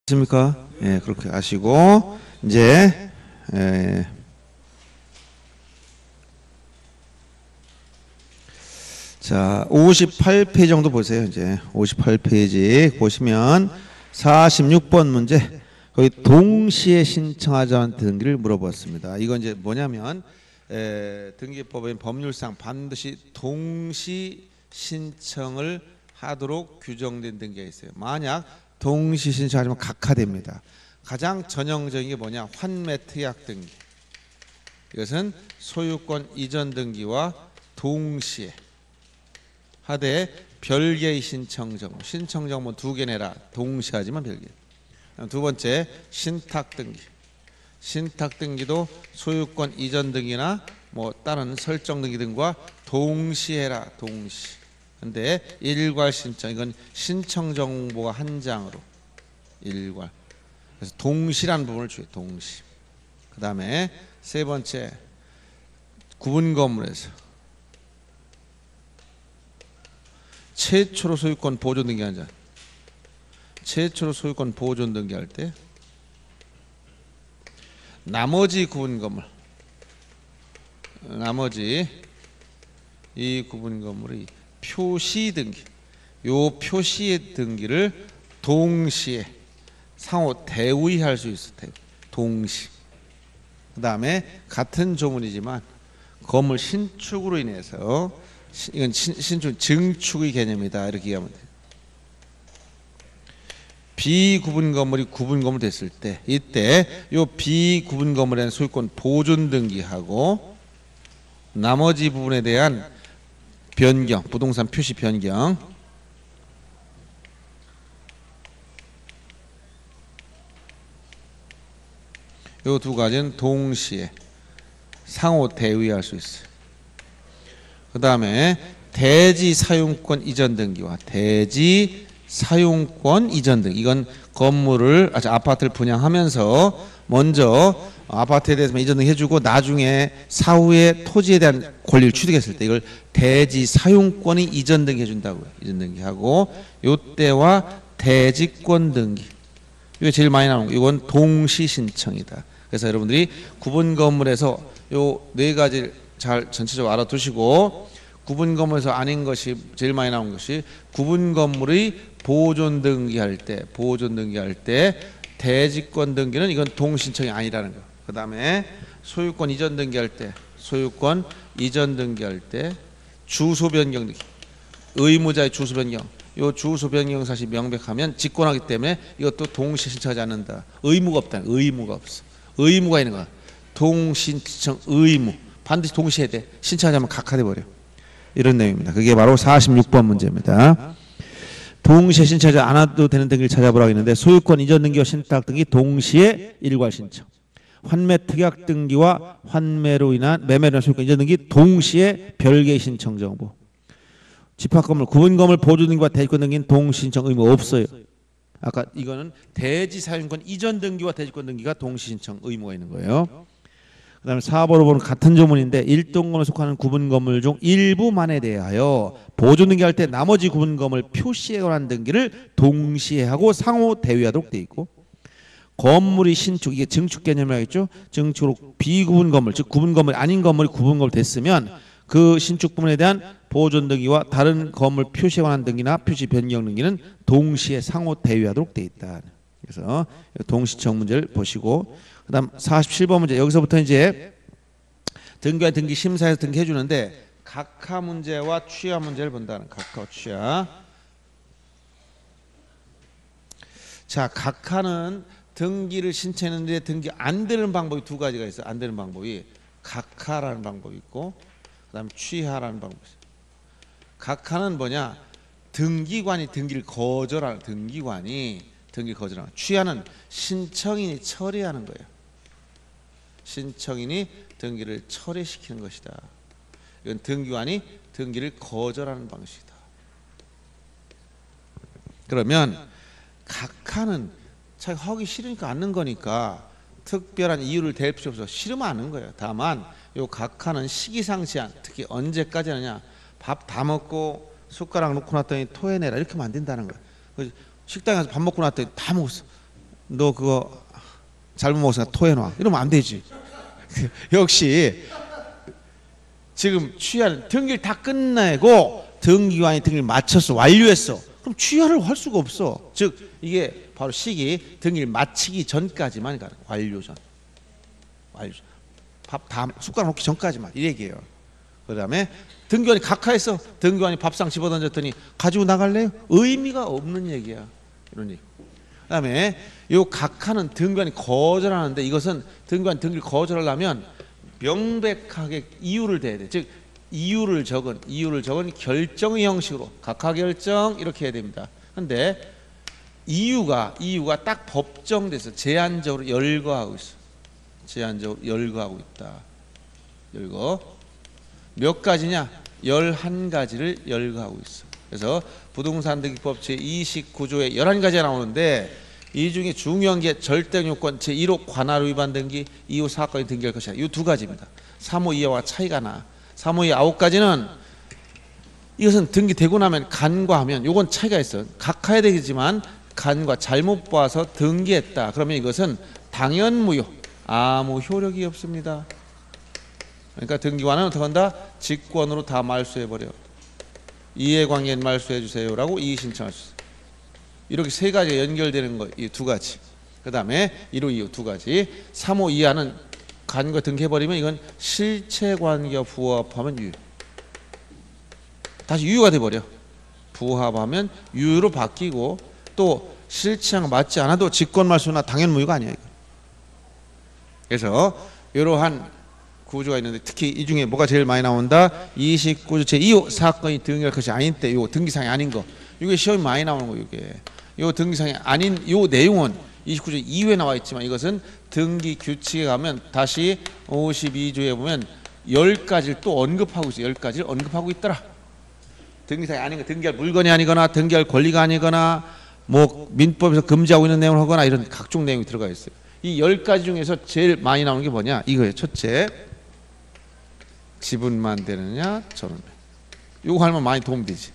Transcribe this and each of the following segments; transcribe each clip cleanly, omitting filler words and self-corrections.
습니까? 예, 그렇게 아시고 이제 자 58페이지 정도 보세요. 이제 58페이지 보시면 46번 문제 거기 동시에 신청하자는 등기를 물어봤습니다. 이건 이제 뭐냐면 등기법의 법률상 반드시 동시 신청을 하도록 규정된 등기가 있어요. 만약 동시 신청하면 각하됩니다. 가장 전형적인 게 뭐냐? 환매 특약 등기. 이것은 소유권 이전 등기와 동시에 하되 별개의 신청정보. 신청정보 두 개 내라. 동시에 하지만 별개. 두 번째 신탁 등기. 신탁 등기도 소유권 이전 등기나 뭐 다른 설정 등기 등과 동시에 해라. 동시. 근데 일괄 신청, 이건 신청 정보가 한 장으로 일괄. 그래서 동시라는 부분을 주요. 동시. 그 다음에 세 번째 구분 건물에서 최초로 소유권 보존 등기한 자. 최초로 소유권 보존 등기할 때 나머지 구분 건물, 나머지 이 구분 건물이 표시 등기, 요 표시의 등기를 동시에 상호 대위할 수 있어. 동시. 그 다음에 같은 조문이지만 건물 신축으로 인해서 이건 신축 증축의 개념이다. 이렇게 이해하면 돼요. 비구분 건물이 구분 건물 됐을 때 이때 요 비구분 건물에는 소유권 보존 등기하고 나머지 부분에 대한 변경, 부동산 표시 변경. 이 두 가지는 동시에 상호 대위할 수 있어요. 그 다음에 대지 사용권 이전 등기와 대지 사용권 이전 등기. 이건 건물을, 아파트를 분양하면서 먼저 아파트에 대해서 이전 등기 해주고 나중에 사후에 토지에 대한 권리를 취득했을 때 이걸 대지 사용권이 이전 등기 해준다고요. 이전 등기하고 요때와 대지권 등기. 이게 제일 많이 나오는 거. 이건 동시 신청이다. 그래서 여러분들이 구분 건물에서 요 네 가지를 잘 전체적으로 알아두시고 구분 건물에서 아닌 것이 제일 많이 나온 것이 구분 건물의 보존 등기할 때 대지권 등기는 이건 동신청이 아니라는 거. 그 다음에 소유권 이전 등기할 때 주소 변경 등기, 의무자의 주소 변경. 요 주소 변경 사실이 명백하면 직권하기 때문에 이것도 동시 신청하지 않는다. 의무가 없다. 의무가 없어. 의무가 있는 거야. 동신청 의무. 반드시 동시에 돼. 신청하자면 각하돼 버려. 이런 내용입니다. 그게 바로 46번 문제입니다. 동시에 신청하지 않아도 되는 등기를 찾아보라고 했는데 소유권 이전 등기와 신탁 등기 동시에 일괄 신청. 환매 특약 등기와 환매로 인한 매매로 인한 소유권 이전 등기 동시에 별개의 신청 정보. 집합 건물, 구분 건물 보존 등기와 대지권 등기는 동시 신청 의무 없어요. 아까 이거는 대지 사용권 이전 등기와 대지권 등기가 동시 신청 의무가 있는 거예요. 그 다음에 4번으로 보는 같은 조문인데 일동건물에 속하는 구분 건물 중 일부만에 대하여 보존 등기할 때 나머지 구분 건물 표시에 관한 등기를 동시에 하고 상호 대위하도록 돼 있고 건물이 신축, 이게 증축 개념이라고 했죠. 증축으로 비구분 건물, 즉 구분 건물이 아닌 건물이 구분 건물 됐으면 그 신축 부분에 대한 보존 등기와 다른 건물 표시에 관한 등기나 표시 변경 등기는 동시에 상호 대위하도록 돼 있다. 그래서 동시청 문제를 보시고 그다음 47번 문제. 여기서부터 이제 등기와 등기 심사에서 등기해 주는데 각하 문제와 취하 문제를 본다는 각하와 취하. 자, 각하는 등기를 신청했는데 등기 안 되는 방법이 두 가지가 있어요. 안 되는 방법이 각하라는 방법이 있고 그다음 취하라는 방법이 있어요. 각하는 뭐냐? 등기관이 등기를 거절하는 등기관이 등기를 거절하는. 취하는 신청인이 처리하는 거예요. 신청인이 등기를 처리시키는 것이다. 이건 등기관이 등기를 거절하는 방식이다. 그러면 각하는 자기가 하기 싫으니까 않는 거니까 특별한 이유를 댈 필요 없어. 싫으면 않는 거예요. 다만 요 각하는 시기상시한, 특히 언제까지 하느냐. 밥 다 먹고 숟가락 놓고 놨더니 토해내라 이렇게 하면 안 된다는 거예요. 식당에 가서 밥 먹고 났더니 다 먹었어. 너 그거 잘못 먹었으니까 토해놔. 이러면 안 되지. 역시 지금 취하는 등기를 다 끝내고 등기관이 등기를 마쳤어. 완료했어. 그럼 취하를 할 수가 없어. 즉 이게 바로 시기 등기를 마치기 전까지만 가는 완료 전. 완료 전. 밥 다 숟가락 놓기 전까지만 이 얘기예요. 그다음에 등기관이 각하해서 등기관이 밥상 집어던졌더니 가지고 나갈래요? 의미가 없는 얘기야. 이런 얘기. 그다음에 요 각하는 등기관이 거절하는데 이것은 등기관 등기를 거절하려면 명백하게 이유를 대야 돼. 즉 이유를 적은 결정의 형식으로 각하 결정 이렇게 해야 됩니다. 근데 이유가 딱 법정돼서 제한적으로 열거하고 있어. 제한적으로 열거하고 있다. 열거 몇 가지냐? 11가지를 열거하고 있어. 그래서 부동산 등기법 제29조에 11가지가 나오는데 이 중에 중요한 게 절대요건 제1호 관할 위반 등기, 2호 사건이 등기할 것이다. 이 두 가지입니다. 3호 이하와 차이가 나. 3호 이하 9가지는 이것은 등기되고 나면 간과하면 요건 차이가 있어. 각하해야 되겠지만 간과 잘못 봐서 등기했다. 그러면 이것은 당연무효, 아무 효력이 없습니다. 그러니까 등기관은 어떻게 한다? 직권으로 다 말소해버려. 이해관계는 말소해 주세요라고 이의신청할 수 있어요. 이렇게 세 가지가 연결되는 거, 이 두 가지. 그 다음에 1호, 2호 두 가지. 3호 이하는 간과 등기해버리면 이건 실체관계와 부합하면 유효. 다시 유효가 돼버려. 부합하면 유효로 바뀌고 또 실체랑 맞지 않아도 직권말소나 당연무효가 아니야. 이거. 그래서 이러한 구조가 있는데 특히 이 중에 뭐가 제일 많이 나온다? 29조 제2호 사건이 등기할 것이 아닌 때 요 등기상이 아닌 거. 이게 시험이 많이 나오는 거예요. 이게. 요 등기상이 아닌 요 내용은 29조 2호에 나와 있지만 이것은 등기 규칙에 가면 다시 52조에 보면 10가지를 또 언급하고 있어요. 10가지를 언급하고 있더라. 등기상이 아닌 거, 등기할 물건이 아니거나 등기할 권리가 아니거나 뭐 민법에서 금지하고 있는 내용을 하거나 이런 각종 내용이 들어가 있어요. 이 10가지 중에서 제일 많이 나오는 게 뭐냐? 이거예요. 첫째, 지분만 되느냐, 전원명. 요거 하면 많이 도움되지.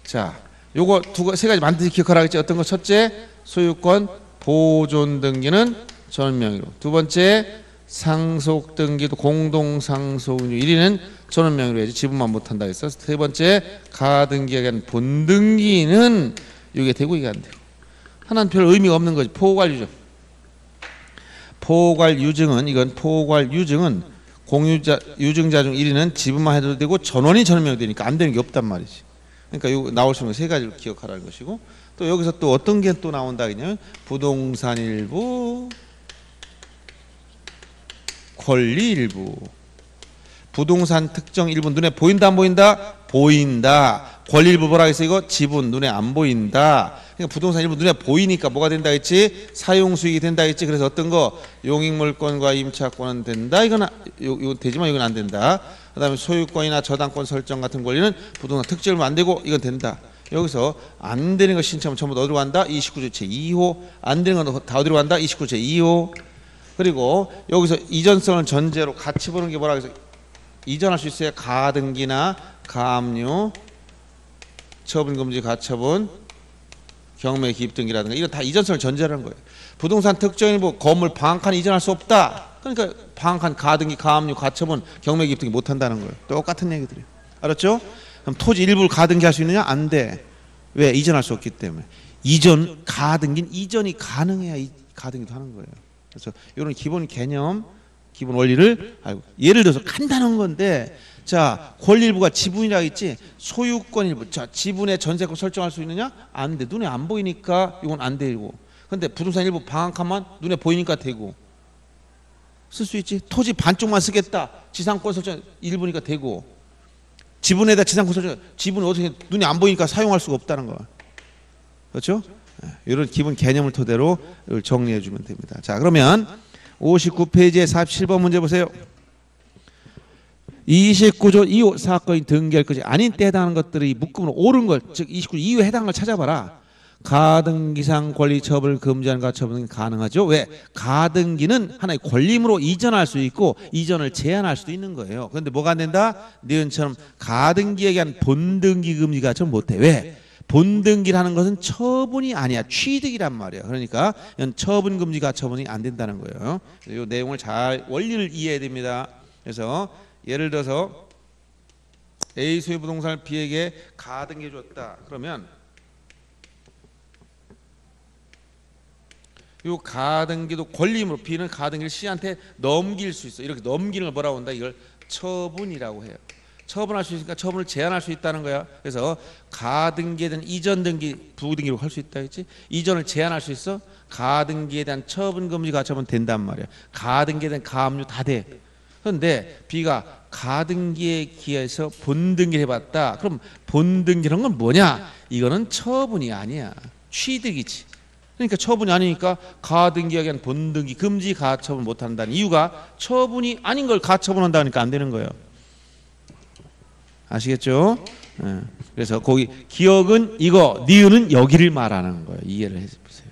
자, 요거 세 가지 반드시 기억하라 했지. 어떤 거? 첫째, 소유권 보존 등기는 전원명의로. 두 번째, 상속 등기도 공동 상속인유 1위는 전원명의로 해야지. 지분만 못한다 했어. 세 번째, 가등기에 대한 본등기는 이게 되고 이게 안 되고. 하나는 별 의미가 없는 거지. 포괄유증. 포괄유증은 이건 포괄유증은 공유자 유증자 중 1위는 지분만 해도 되고 전원이 전원명이 되니까 안 되는 게 없단 말이지. 그러니까 요 나올 수 있는 세 가지를 기억하라는 것이고 또 여기서 또 어떤 게 또 나온다 그러냐면 부동산 일부, 권리 일부. 부동산 특정 일부 눈에 보인다 안 보인다? 보인다. 권리 일부 뭐라 했어 이거? 지분 눈에 안 보인다. 그러니까 부동산 일부 눈에 보이니까 뭐가 된다 했지? 사용 수익이 된다 했지. 그래서 어떤 거? 용익물권과 임차권은 된다. 이건 이거 되지만 이건 안 된다. 그다음에 소유권이나 저당권 설정 같은 권리는 부동산 특정일부 안 되고 이건 된다. 여기서 안 되는 거 신청하면 전부 다 어디로 간다? 29조 제2호. 안 되는 건 다 어디로 간다? 29조 제2호. 그리고 여기서 이전성을 전제로 같이 보는 게 뭐라 해서 이전할 수 있어요. 가등기나 가압류, 처분금지 가처분, 경매 기입 등기라든가 이거 다 이전성을 전제하는 거예요. 부동산 특정일부 건물 방한칸 이전할 수 없다. 그러니까 방한칸 가등기, 가압류, 가처분, 경매 기입 등기 못 한다는 거예요. 똑같은 얘기들이에요. 알았죠? 그럼 토지 일부를 가등기 할 수 있느냐? 안 돼. 왜? 이전할 수 없기 때문에. 이전 가등기는 이전이 가능해야 가등기도 하는 거예요. 그래서 이런 기본 개념, 기본 원리를 알고. 예를 들어서 간단한 건데, 자 권리 일부가 지분이라 했지. 소유권 일부, 자 지분의 전세권 설정할 수 있느냐? 안 돼. 눈에 안 보이니까 이건 안 되고. 근데 부동산 일부 방 한 칸만 눈에 보이니까 되고. 쓸 수 있지. 토지 반쪽만 쓰겠다. 지상권 설정 일부니까 되고. 지분에다 지상권 설정, 지분은 어떻게 눈에 안 보이니까 사용할 수가 없다는 거야. 그렇죠? 이런 기본 개념을 토대로 정리해 주면 됩니다. 자 그러면 59페이지에 47번 문제 보세요. 29조 2호 사건이 등기할 것이 아닌 때 해당하는 것들이 묶음으로 옳은 것, 즉 29조 2호에 해당하는 걸 찾아봐라. 가등기상 권리 처분을 금지하는 가처분은 가능하죠. 왜? 가등기는 하나의 권리임으로 이전할 수 있고 이전을 제한할 수도 있는 거예요. 그런데 뭐가 안 된다? 니은처럼 가등기에 대한 본등기 금지 가처분 못해. 왜? 본등기라는 것은 처분이 아니야. 취득이란 말이야. 그러니까 이건 처분 금지 가처분이 안 된다는 거예요. 이 내용을 잘 원리를 이해해야 됩니다. 그래서 예를 들어서 A 소유 부동산을 B에게 가등기해 줬다. 그러면 이 가등기도 권리임으로 B는 가등기를 C한테 넘길 수 있어. 이렇게 넘기는 걸 뭐라고 한다? 이걸 처분이라고 해요. 처분할 수 있으니까 처분을 제한할 수 있다는 거야. 그래서 가등기에 대한 이전 등기, 부등기로 할 수 있다 했지. 이전을 제한할 수 있어. 가등기에 대한 처분 금지 가처분 된단 말이야. 가등기에 대한 가압류 다 돼. 그런데 B가 가등기에 기해서 본등기를 해봤다. 그럼 본등기라는 건 뭐냐? 이거는 처분이 아니야. 취득이지. 그러니까 처분이 아니니까 가등기에 대한 본등기 금지 가처분 못한다는 이유가 처분이 아닌 걸 가처분한다니까 안 되는 거예요. 아시겠죠? 그래서 거기 기억은 이거, 니은은 여기를 말하는 거예요. 이해를 해보세요.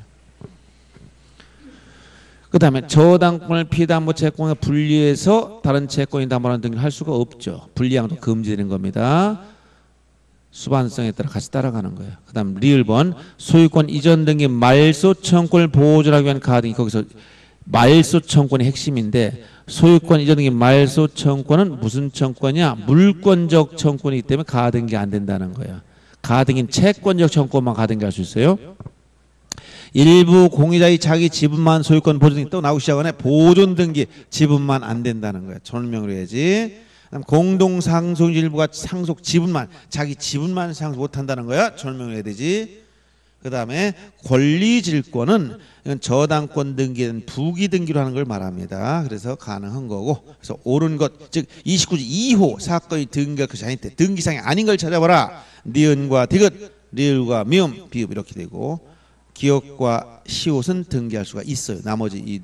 그 다음에 저당권을 피담보 채권과 분리해서 다른 채권이 담보하는 등기를 할 수가 없죠. 분리양도 금지되는 겁니다. 수반성에 따라 같이 따라가는 거예요. 그 다음 리을번 소유권 이전 등기 말소 청구권을 보존하기 위한 가등기. 거기서 말소 청구권이 핵심인데 소유권 이전 등기 말소 청구권은 무슨 청구권이냐? 물권적 청구권이기 때문에 가등기 안 된다는 거예요. 가등기는 채권적 청구권만 가등기 할 수 있어요. 일부 공유자의 자기 지분만 소유권 보존 등기 또 나오기 시작하네. 보존 등기 지분만 안 된다는 거예요. 전명으로 해야지. 공동 상속 일부가 상속 지분만 자기 지분만 상속 못 한다는 거야. 전명을 해야 되지. 그 다음에 권리질권은 이건 저당권 등기는 부기 등기로 하는 걸 말합니다. 그래서 가능한 거고. 그래서 옳은 것, 즉 29조 2호 사건이 등기할 것이 아닐 때 등기상이 아닌 걸 찾아봐라. 니은과 디귿, 리을과 미음, 비읍 이렇게 되고 기억과 시옷은 등기할 수가 있어요. 나머지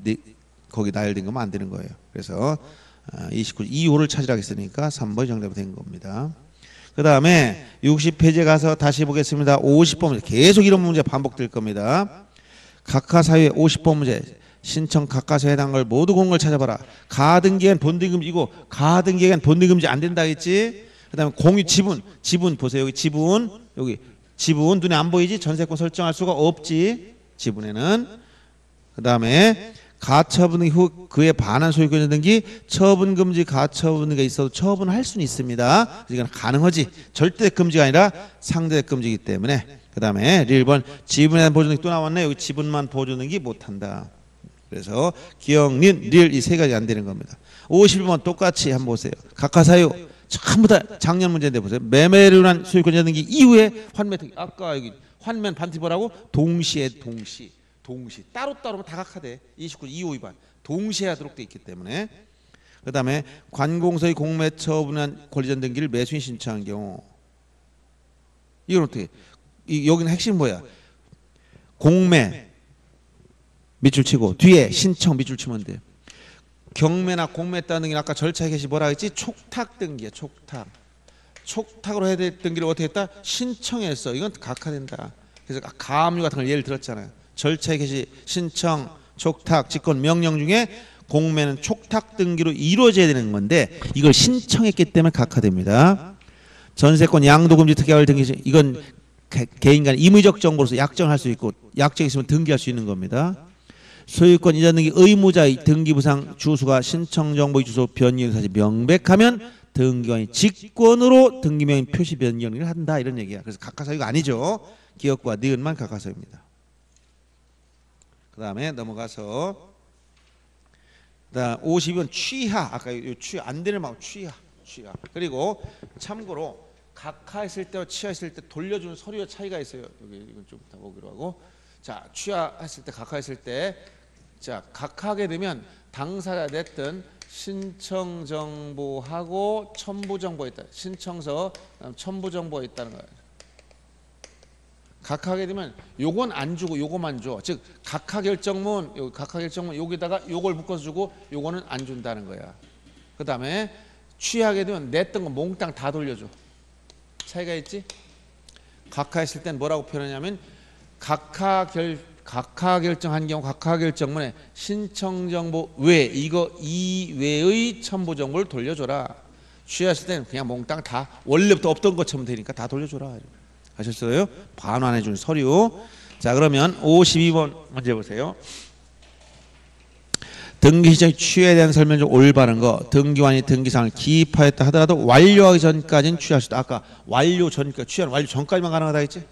거기 나열된 거면 안 되는 거예요. 그래서 29조 2호를 찾으라고 했으니까 3번이 정답이 된 겁니다. 그 다음에 60페이지에 가서 다시 보겠습니다. 50번 문제. 계속 이런 문제 반복될 겁니다. 각하 사유의 50번 문제. 신청 각하사유에 해당한 걸 모두 공을 찾아봐라. 가등기엔 본등기금지 이거 가등기엔 본등기금지 안 된다 했지. 그 다음에 공유 지분 보세요. 여기 지분 눈에 안 보이지? 전세권 설정할 수가 없지. 지분에는. 그 다음에 가처분 후 그에 반한 소유권 등기 처분 금지 가처분 등기가 있어도 처분할 수는 있습니다. 그래서 이건 가능하지. 절대 금지가 아니라 상대 금지이기 때문에. 그 다음에 1번 지분에 대한 보존 등기 또 나왔네. 여기 지분만 보존 등기 못한다. 그래서 기억, 린, 릴 이 세 가지 안 되는 겁니다. 51번 똑같이 한번 보세요. 각하사유 전부 다 작년 문제인데 보세요. 매매를 한 소유권 등기 이후에 환매 등기. 아까 여기 환매는 반드시 뭐라고? 동시 따로따로 다 각하돼. 29, 2호 위반 동시에 하도록 돼 있기 때문에. 그 다음에 관공서의 공매 처분한 권리전 등기를 매수인 신청한 경우 이건 어떻게 여기는 핵심 뭐야? 공매 밑줄 치고 뒤에 신청 밑줄 치면 돼요. 경매나 공매 따는 등기는 아까 절차에 계시 뭐라 했지? 촉탁 등기야. 촉탁으로 해야 될 등기를 어떻게 했다? 신청했어. 이건 각하된다. 그래서 가압류 같은 걸 예를 들었잖아요. 절차에 계시 신청, 촉탁, 직권, 명령 중에 공매는 촉탁 등기로 이루어져야 되는 건데 이걸 신청했기 때문에 각하됩니다. 전세권 양도금지 특약을 등기 이건 개인 간 임의적 정보로서 약정할 수 있고 약정 있으면 등기할 수 있는 겁니다. 소유권 이전 등기 의무자의 등기부상 주소가 신청정보의 주소 변경 사실 명백하면 등기관이 직권으로 등기명의 표시 변경을 한다 이런 얘기야. 그래서 각하사유가 아니죠. 기억과 니은만 각하사유입니다. 그 다음에 넘어가서 52번 취하. 아까 취 안 되는 말 취하. 그리고 참고로 각하했을 때와 취하했을 때 돌려주는 서류의 차이가 있어요. 여기 이건 좀 이따 보기로 하고. 자, 취하했을 때 각하했을 때 자, 각하하게 되면 당사자 됐든 신청 정보하고 첨부 정보가 있다. 신청서 첨부 정보가 있다는 거예요. 각하하게 되면 요건 안 주고 요거만 줘. 즉 각하 결정문 여기다가 요걸 묶어서 주고 요거는 안 준다는 거야. 그 다음에 취하게 되면 냈던 거 몽땅 다 돌려줘. 차이가 있지? 각하했을 땐 뭐라고 표현하냐면 각하 결정한 경우 각하 결정문에 신청 정보 외 이거 이외의 첨부 정보를 돌려줘라. 취하했을 때는 그냥 몽땅 다 원래부터 없던 것처럼 되니까 다 돌려줘라. 아셨어요? 반환해 준 서류. 자, 그러면 52번 문제 보세요. 등기 신청이 취하에 대한 설명 중 올바른 거. 등기관이 등기사항을 기입하였다 하더라도 완료하기 전까지는 취할 수 있다. 아까 완료 전까지 취하는 완료 전까지만 가능하다 했지?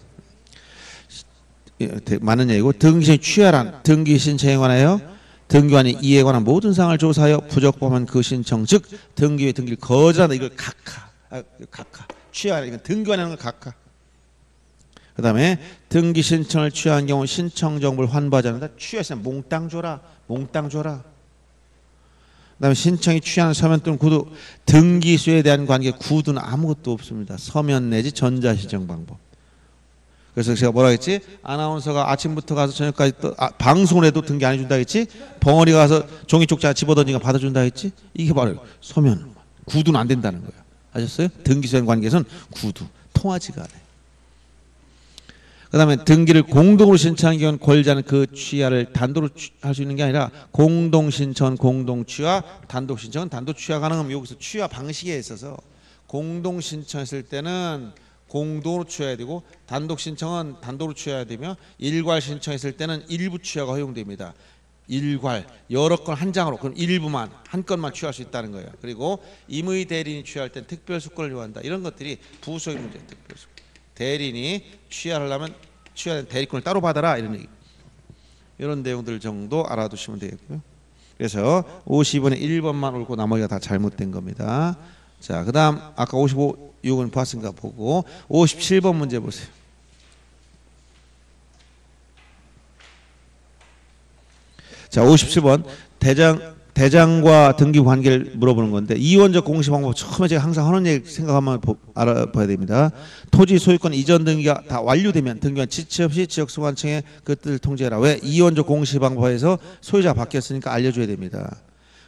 맞는 얘기고, 등기 신청이 취하란 등기 신청에 관하여 등기관이 이에 관한 모든 사항을 조사하여 부적법한 그 신청 즉 등기의 등기를 거절한다. 이걸 각하 취하라. 이건 등기관이 하는 걸 각하. 그 다음에 등기 신청을 취한 경우 신청 정보를 환부하지 않는다. 취했으면 몽땅 줘라. 몽땅 줘라. 그 다음에 신청이 취하는 서면 또는 구두. 등기소에 대한 관계 구두는 아무것도 없습니다. 서면 내지 전자신청 방법. 그래서 제가 뭐라 했지? 아나운서가 아침부터 가서 저녁까지 또 방송을 해도 등기 안 해준다 했지? 벙어리 가서 종이 쪽자 집어던지니까 받아준다 했지? 이게 바로 서면. 구두는 안 된다는 거예요. 아셨어요? 등기소의 관계에서는 구두 통하지가 않아요. 그 다음에 등기를 공동으로 신청한 경우는 권리자는 그 취하를 단독으로 할 수 있는 게 아니라 공동신청, 공동취하, 단독신청은 단독취하 가능하면 여기서 취하 방식에 있어서 공동신청했을 때는 공동으로 취해야 되고 단독신청은 단독으로 취해야 되며 일괄 신청했을 때는 일부 취하가 허용됩니다. 일괄 여러 건 한 장으로 그럼 일부만 한 건만 취할 수 있다는 거예요. 그리고 임의 대리인이 취할 땐 특별수권을 요한다. 이런 것들이 부수의 문제. 특별수권. 대리인이 취하려면 취하된 대리권을 따로 받아라 이런 얘기. 이런 내용들 정도 알아두시면 되겠고요. 그래서 52번에 1번만 옳고 나머지가 다 잘못된 겁니다. 자, 그다음 아까 55은 봤으니까 보고 57번 문제 보세요. 자, 57번 대장과 등기 관계를 물어보는 건데 이원적 공시 방법 처음에 제가 항상 하는 얘기 생각하면 알아봐야 됩니다. 토지 소유권 이전 등기가 다 완료되면 등기관 지체 없이 지역소관청에 그것들을 통지해라. 왜? 이원적 공시 방법에서 소유자가 바뀌었으니까 알려줘야 됩니다.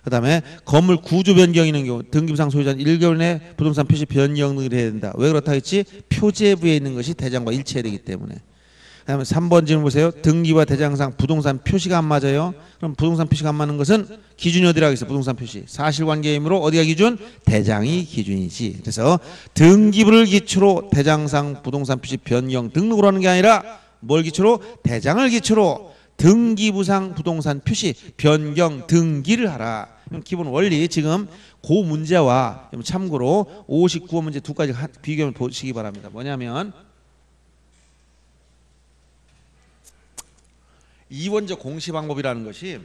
그 다음에 건물 구조 변경이 있는 경우 등기부상 소유자는 1개월 내에 부동산 표시 변경 등을 해야 된다. 왜 그렇다 했지? 표제부에 있는 것이 대장과 일치해야 되기 때문에. 그 다음에 3번 질문 보세요. 등기와 대장상 부동산 표시가 안 맞아요. 그럼 부동산 표시가 안 맞는 것은 기준이 어디라고 했어? 부동산 표시. 사실관계이므로 어디가 기준? 대장이 기준이지. 그래서 등기부를 기초로 대장상 부동산 표시 변경 등록을 하는 게 아니라 뭘 기초로? 대장을 기초로 등기부상 부동산 표시 변경 등기를 하라. 기본 원리 지금 그 문제와 참고로 59번 문제 두 가지 비교해 보시기 바랍니다. 뭐냐면 이원적 공시 방법이라는 것이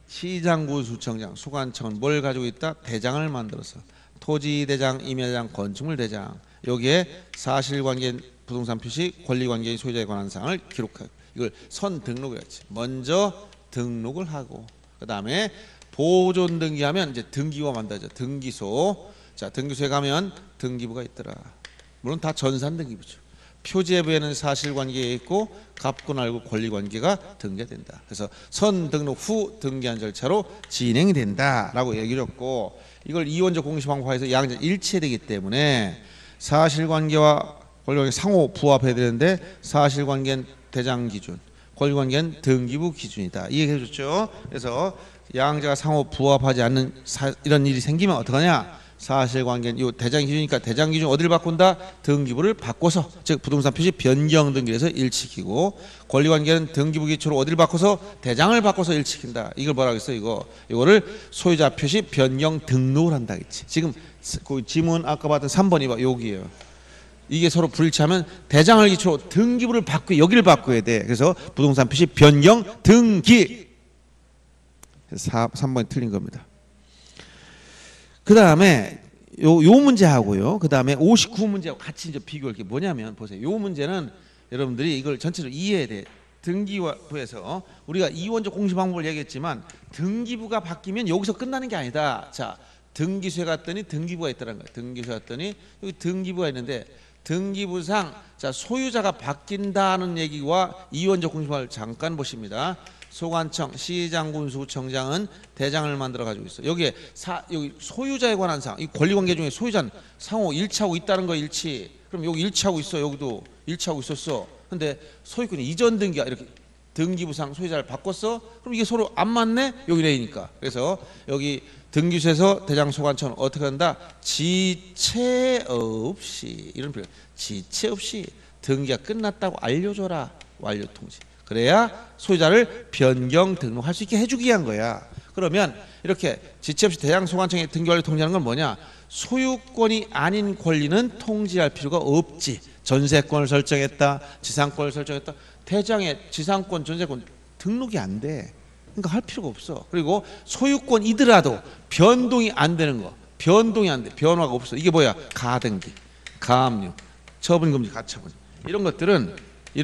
시장구 수청장, 수관청은 뭘 가지고 있다? 대장을 만들어서 토지대장, 임야대장, 건축물대장 여기에 사실관계인 부동산 표시, 권리관계인 소유자에 관한 사항을 기록하고 이걸 선등록이었지. 먼저 등록을 하고 그 다음에 보존 등기하면 이제 등기부가 만들어져. 등기소. 자, 등기소에 가면 등기부가 있더라. 물론 다 전산 등기부죠. 표제부에는 사실관계에 있고 갑고 날고 권리관계가 등재된다. 그래서 선등록 후 등기한 절차로 진행이 된다라고 얘기를 했고 이걸 이원적 공시 방법에서 양자 일치되기 때문에 사실관계와 권리관계 상호 부합해야 되는데 사실관계는 대장 기준, 권리관계는 등기부 기준이다. 이 얘기 해줬죠. 그래서 양자가 상호 부합하지 않는 이런 일이 생기면 어떡하냐? 사실관계는 이 대장 기준이니까 대장 기준 어디를 바꾼다? 등기부를 바꿔서 즉 부동산 표시 변경 등기에서 일치키고 권리관계는 등기부 기초로 어디를 바꿔서 대장을 바꿔서 일치킨다. 이걸 뭐라고 했어? 이거를 소유자 표시 변경 등록을 한다 했지. 지금 그 지문 아까 봤던 3번 2번 여기에요. 이게 서로 불일치하면 대장을 기초로 등기부를 바꾸고 여기를 바꿔야 돼. 그래서 부동산 표시 변경 등기. 3번이 틀린 겁니다. 그 다음에 요 문제하고요. 그 다음에 59문제하고 같이 이제 비교할 게 뭐냐면 보세요. 요 문제는 여러분들이 이걸 전체로 이해해야 돼. 등기부에서 우리가 이원적 공시 방법을 얘기했지만 등기부가 바뀌면 여기서 끝나는 게 아니다. 자, 등기소에 갔더니 등기부가 있더라는 거예요. 등기소에 갔더니 여기 등기부가 있는데 등기부상 자 소유자가 바뀐다는 얘기와 이원적 공시 방법을 잠깐 보십니다. 소관청, 시장군수청장은 대장을 만들어 가지고 있어. 여기 소유자에 관한 사항, 이 권리관계 중에 소유자는 상호 일치하고 있다는 거 일치. 그럼 여기 일치하고 있어. 여기도 일치하고 있었어. 근데 소유권이 이전 등기가 이렇게 등기부상 소유자를 바꿨어? 그럼 이게 서로 안 맞네? 여기 레이니까. 그래서 여기 등기소에서 대장소관청은 어떻게 한다? 지체 없이, 이런 표현, 지체 없이 등기가 끝났다고 알려줘라. 완료 통지. 그래야 소유자를 변경 등록할 수 있게 해주기 위한 거야. 그러면 이렇게 지체 없이 대장소관청에 등기완료 통지하는 건 뭐냐? 소유권이 아닌 권리는 통지할 필요가 없지. 전세권을 설정했다, 지상권을 설정했다. 대장의 지상권, 전세권 등록이 안 돼. 그러니까 할 필요가 없어. 그리고 소유권이더라도 변동이 안 되는 거, 변동이 안 돼, 변화가 없어. 이게 뭐야? 가등기, 가압류, 처분금지, 가처분. 이런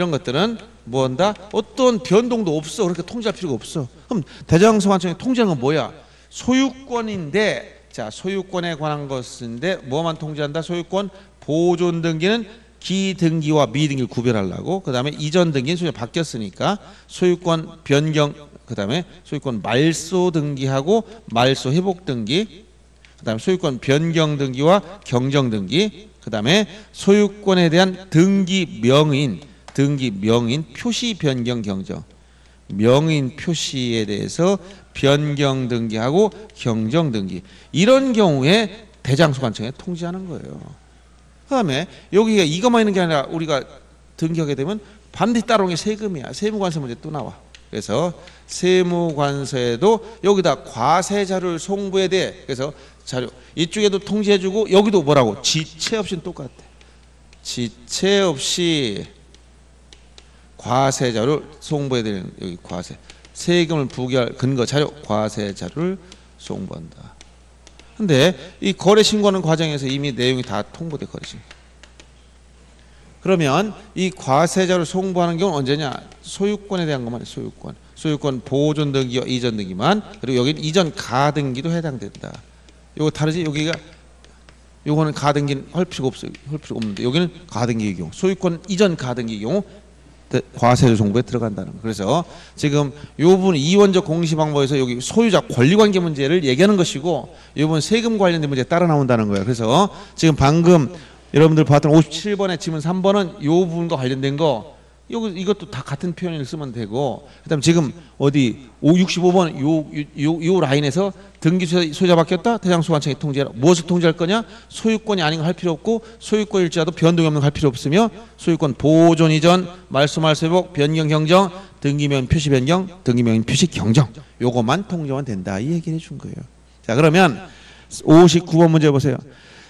것들은 뭐한다? 어떤 변동도 없어. 그러니까 통지할 필요가 없어. 그럼 대장소관청이 통지하는 건 뭐야? 소유권인데, 자, 소유권에 관한 것인데 뭐만 통지한다? 소유권 보존 등기는 기등기와 미등기를 구별하려고. 그 다음에 이전 등기는 소유가 바뀌었으니까 소유권 변경, 그 다음에 소유권 말소 등기하고 말소 회복 등기, 그 다음에 소유권 변경 등기와 경정 등기, 그 다음에 소유권에 대한 등기 명인 표시 변경 경정, 명인 표시에 대해서 변경 등기하고 경정 등기, 이런 경우에 대장소관청에 통지하는 거예요. 그 다음에 여기가 이것만 있는 게 아니라 우리가 등기하게 되면 반드시 따라오는 게 세금이야. 세무관세 문제 또 나와. 그래서 세무관서에도 여기다 과세 자료를 송부해야 돼. 그래서 자료 이쪽에도 통지해주고 여기도 뭐라고? 지체 없이는 똑같아. 지체 없이 과세 자료를 송부해야 되는, 여기 과세, 세금을 부과할 근거 자료, 과세 자료를 송부한다. 근데 이 거래 신고하는 과정에서 이미 내용이 다 통보돼. 거래 신고. 그러면 이 과세자를 송부하는 경우는 언제냐? 소유권에 대한 것만 해. 소유권 보존 등기와 이전 등기만. 그리고 여기는 이전 가등기도 해당된다. 요거 다르지? 여기가 요거는 가등기는 할 필요가 없어요. 할 필요 없는데 여기는 가등기의 경우, 소유권 이전 가등기의 경우 과세자 송부에 들어간다는 거. 그래서 지금 요 부분 이원적 공시 방법에서 여기 소유자 권리관계 문제를 얘기하는 것이고, 이 부분 세금 관련된 문제 따라 나온다는 거예요. 그래서 지금 방금 여러분들 봤던 57번의 지문 3번은 요 부분과 관련된 거, 이것도 다 같은 표현을 쓰면 되고, 그다음 지금 어디 65번 요 라인에서 등기 소유자 바뀌었다, 대장소관청에 통지해라. 무엇을 통지할 거냐? 소유권이 아닌 거 할 필요 없고, 소유권일지라도 변동이 없는 거 할 필요 없으며, 소유권 보존 이전, 말소 회복, 변경 경정, 등기명 표시 변경, 등기명 표시 경정, 요것만 통지하면 된다, 이 얘기를 해준 거예요. 자, 그러면 59번 문제 보세요.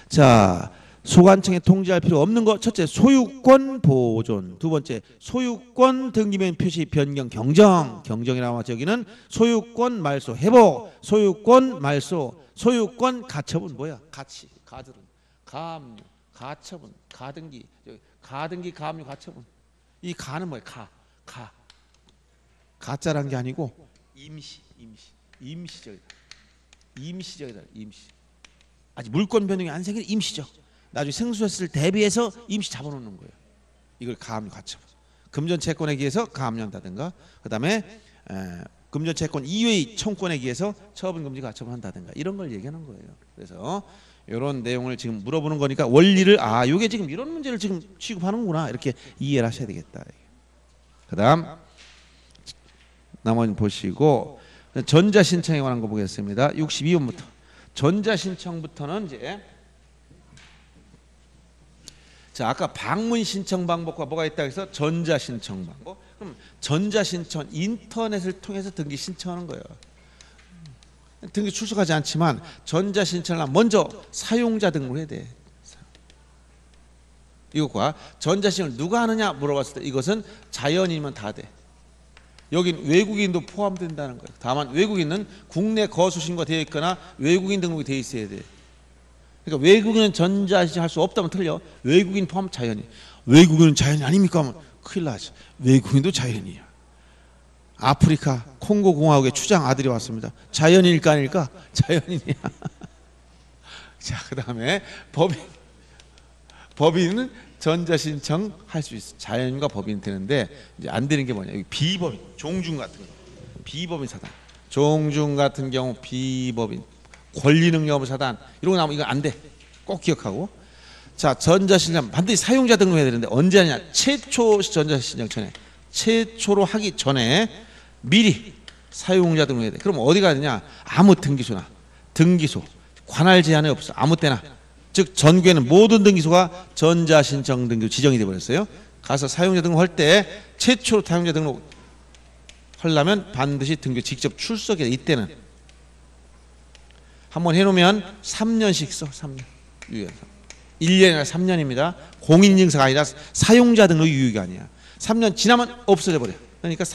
자, 소관청에 통지할 필요 없는 거, 첫째 소유권 보존, 두 번째 소유권 등기명 표시 변경 경정, 경정이라고 하죠. 여기는 소유권 말소 회복, 소유권 말소, 소유권 가처분. 뭐야? 가치, 가들은 가압류, 가처분, 가등기, 가등기, 가압류, 가처분. 이 가는 뭐야? 가짜란 게 아니고 임시적이다. 아직 물권 변동이 안 생긴 임시적. 나중에 생수했을 대비해서 임시 잡아놓는 거예요. 이걸 가압류, 가처분. 금전 채권에 기해서 가압류한다든가, 그 다음에 금전 채권 이외의 청권에 기해서 처분 금지 가처분한다든가, 이런 걸 얘기하는 거예요. 그래서 이런 내용을 지금 물어보는 거니까 원리를, 이게 지금 이런 문제를 지금 취급하는구나, 이렇게 이해를 하셔야 되겠다. 그다음 나머지 보시고 전자신청에 관한 거 보겠습니다. 62번부터. 전자신청부터는 이제, 자, 아까 방문 신청 방법과 뭐가 있다고 해서 전자신청 방법. 그럼 전자신청, 인터넷을 통해서 등기 신청하는 거예요. 등기 출석하지 않지만 전자신청을 하면 먼저 사용자 등록을 해야 돼. 이것과 전자신청을 누가 하느냐 물어봤을 때 이것은 자연인이면 다 돼. 여긴 외국인도 포함된다는 거예요. 다만 외국인은 국내 거주 신고가 되어 있거나 외국인 등록이 되어 있어야 돼. 그러니까 외국인은 전자신청 할 수 없다면 틀려. 외국인 포함 자연인. 외국인은 자연인 아닙니까? 하면 큰일 나지. 외국인도 자연인이야. 아프리카 콩고 공화국의 추장 아들이 왔습니다. 자연인일까 아닐까? 자연인이야. 자, 그다음에 법인은 전자신청 할 수 있어. 자연인과 법인이 되는데 이제 안 되는 게 뭐냐? 여기 비법인, 종중 같은 거. 비법인 사단. 종중 같은 경우 비법인. 권리능력 사단, 이런 거 나오면 이거 안 돼. 꼭 기억하고. 자, 전자신청 반드시 사용자 등록해야 되는데 언제 하냐? 최초 전자신청 전에. 최초로 하기 전에 미리 사용자 등록해야 돼. 그럼 어디 가야 되냐? 아무 등기소나 등기소 관할 제한이 없어. 아무 때나. 즉 전교에는 모든 등기소가 전자신청 등기소 지정이 돼 버렸어요. 가서 사용자 등록할 때 최초로 사용자 등록 하려면 반드시 등교 직접 출석해야 돼. 이때는 한번 해놓으면 3년씩 써. 3년 유효. 1년이 아니라 3년입니다. 공인인증서가 아니라 사용자 등록 유효가 아니야. 3년 지나면 없어져 버려. 그러니까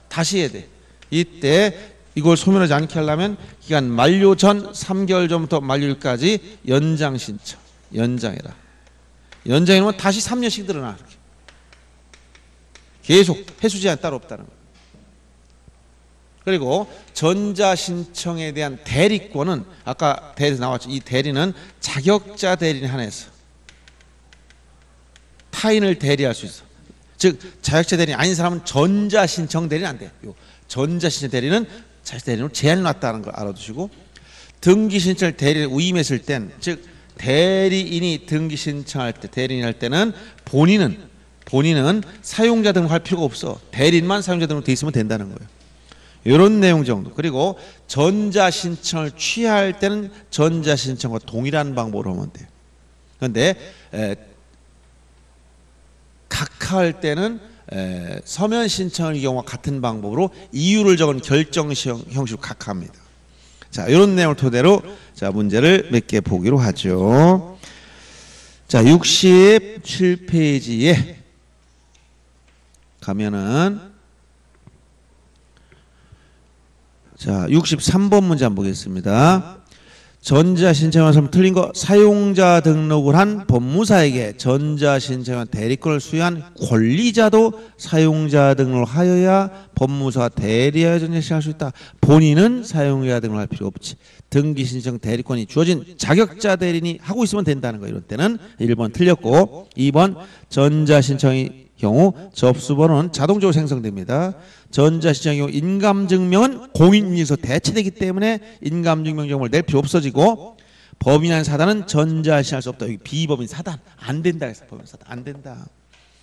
다시 해야 돼. 이때 이걸 소멸하지 않게 하려면 기간 만료 전 3개월 전부터 만료일까지 연장 신청. 연장해라. 연장해놓으면 다시 3년씩 늘어나. 계속 해수 제한 따로 없다는 거예요. 그리고 전자신청에 대한 대리권은 아까 대리에서 나왔죠. 이 대리는 자격자 대리인에 한해서 타인을 대리할 수 있어. 즉 자격자 대리인 아닌 사람은 전자신청 대리는 안 돼요. 전자신청 대리는 자격자 대리인으로 제한이 놨다는 걸 알아두시고, 등기신청을 대리를 위임했을 땐, 즉 대리인이 등기신청할 때, 대리인이 할 때는 본인은 사용자 등록할 필요가 없어. 대리인만 사용자 등록돼 있으면 된다는 거예요. 이런 내용 정도. 그리고 전자신청을 취하할 때는 전자신청과 동일한 방법으로 하면 돼요. 그런데 각하할 때는 서면 신청의 경우와 같은 방법으로 이유를 적은 결정 형식으로 각하합니다. 자, 이런 내용을 토대로 자 문제를 몇 개 보기로 하죠. 자, 67페이지에 가면은 자 63번 문제 한번 보겠습니다. 전자신청에서 틀린 거, 사용자 등록을 한 법무사에게 전자신청한 대리권을 수여한 권리자도 사용자 등록을 하여야 법무사가 대리하여 전자신청할 수 있다. 본인은 사용자 등록을 할 필요 없지. 등기신청 대리권이 주어진 자격자 대리인이 하고 있으면 된다는 거예요. 이런 때는 1번 틀렸고, 2번 전자신청의 경우 접수번호는 자동적으로 생성됩니다. 전자신청의 경우 인감증명은 공인인증서 대체되기 때문에 인감증명 정보를 낼 필요 없어지고, 법인한 사단은 전자신청할 수 없다. 여기 비법인 사단 안 된다 해서 법인 사단 안 된다.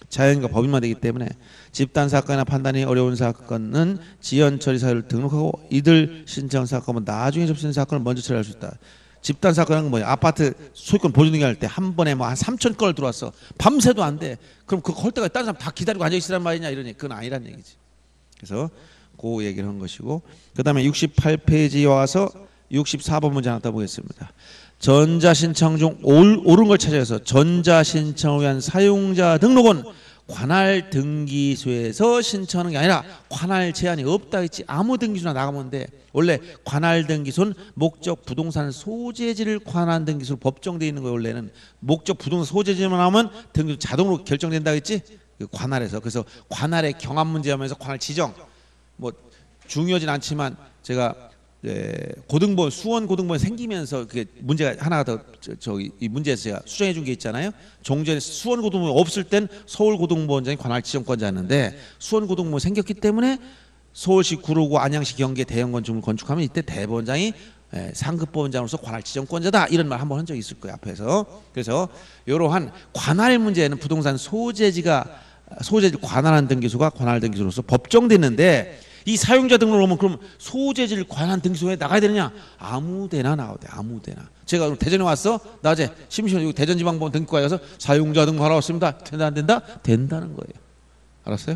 자연인과 법인만 되기 때문에 집단 사건이나 판단이 어려운 사건은 지연 처리 사유를 등록하고, 이들 신청 사건은 나중에 접수된 사건을 먼저 처리할 수 있다. 집단 사건은 뭐야? 아파트 소유권 보존 등기할 때 한 번에 뭐 한 3천 건을 들어왔어. 밤새도 안 돼. 그럼 그거 할 때까지 다른 사람 다 기다리고 앉아 있으란 말이냐 이러니 그건 아니란 얘기지. 그래서 그 얘기를 한 것이고, 그다음에 68페이지에 와서 64번 문제 하나 더 보겠습니다. 전자신청 중 옳은 걸 찾아서 전자신청을 위한 사용자 등록은 관할 등기소에서 신청하는 게 아니라 관할 제한이 없다 했지. 아무 등기소나 나가면 돼. 원래 관할 등기소는 목적 부동산 소재지를 관할 등기소로 법정되어 있는 거예요. 원래는 목적 부동산 소재지만 하면 등기소 자동으로 결정된다 했지. 관할에서. 그래서 관할의 경합 문제 하면서 관할 지정 뭐 중요하진 않지만, 제가 고등법원 수원 고등법원 생기면서 그게 문제가 하나가 더 저기 이 문제에서 제가 수정해 준 게 있잖아요. 종전에 수원 고등법원 없을 땐 서울 고등법원장이 관할 지정권자였는데, 수원 고등법원 생겼기 때문에 서울시 구로구 안양시 경기에 대형 건축물 건축하면 이때 대법원장이 상급법원장으로서 관할 지정권자다 이런 말 한번 한 적이 있을 거예요 앞에서. 그래서 이러한 관할 문제는 부동산 소재지를 관할한 등기소가 관할 등기소로서 법정됐는데, 이 사용자 등록을 하면 그럼 소재지를 관한 등기소에 나가야 되느냐? 아무데나 나가도 돼. 아무데나. 제가 대전에 왔어. 낮에 심심해서 대전지방법원 등기과에 가서 사용자 등록하러 왔습니다. 된다 안 된다? 된다는 거예요. 알았어요?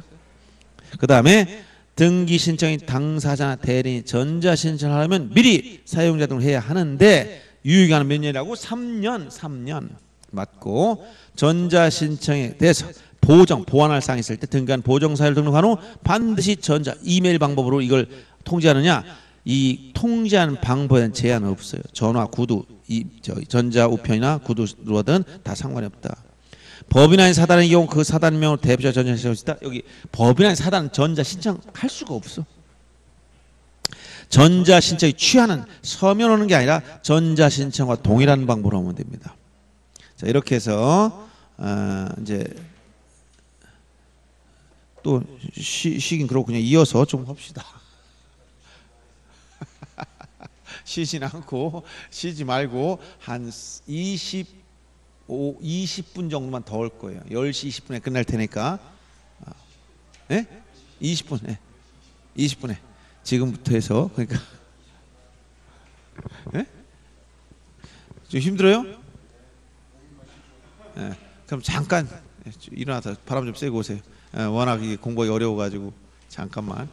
그 다음에 등기 신청인 당사자나 대리인이 전자신청을 하려면 미리 사용자 등록을 해야 하는데, 유효기간은 몇 년이라고? 3년 맞고, 전자신청에 대해서 보완할 사항이 있을 때 등기한 보정사유를 등록한 후 반드시 이메일 방법으로 이걸 통지하느냐? 이 통지하는 방법에는 제한은 없어요. 전화, 구두, 전자우편이나 구두로든 다 상관이 없다. 법인 아닌 사단의 경우 그 사단명으로 대표자 전자신청할 수 있다. 여기 법인 아닌 사단은 전자신청할 수가 없어. 전자신청이 취하는 서면 오는 게 아니라 전자신청과 동일한 방법으로 하면 됩니다. 자, 이렇게 해서 이제 또 쉬긴 그렇고 그냥 이어서 좀 합시다. 쉬진 않고, 쉬지 말고 한 20분 정도만 더 올 거예요. 10시 20분에 끝날 테니까. 네? 20분. 예. 20분에 지금부터 해서 그러니까 예? 좀 힘들어요? 예. 그럼 잠깐 일어나서 바람 좀 쐬고 오세요. 워낙 이게 공부가 어려워가지고 잠깐만.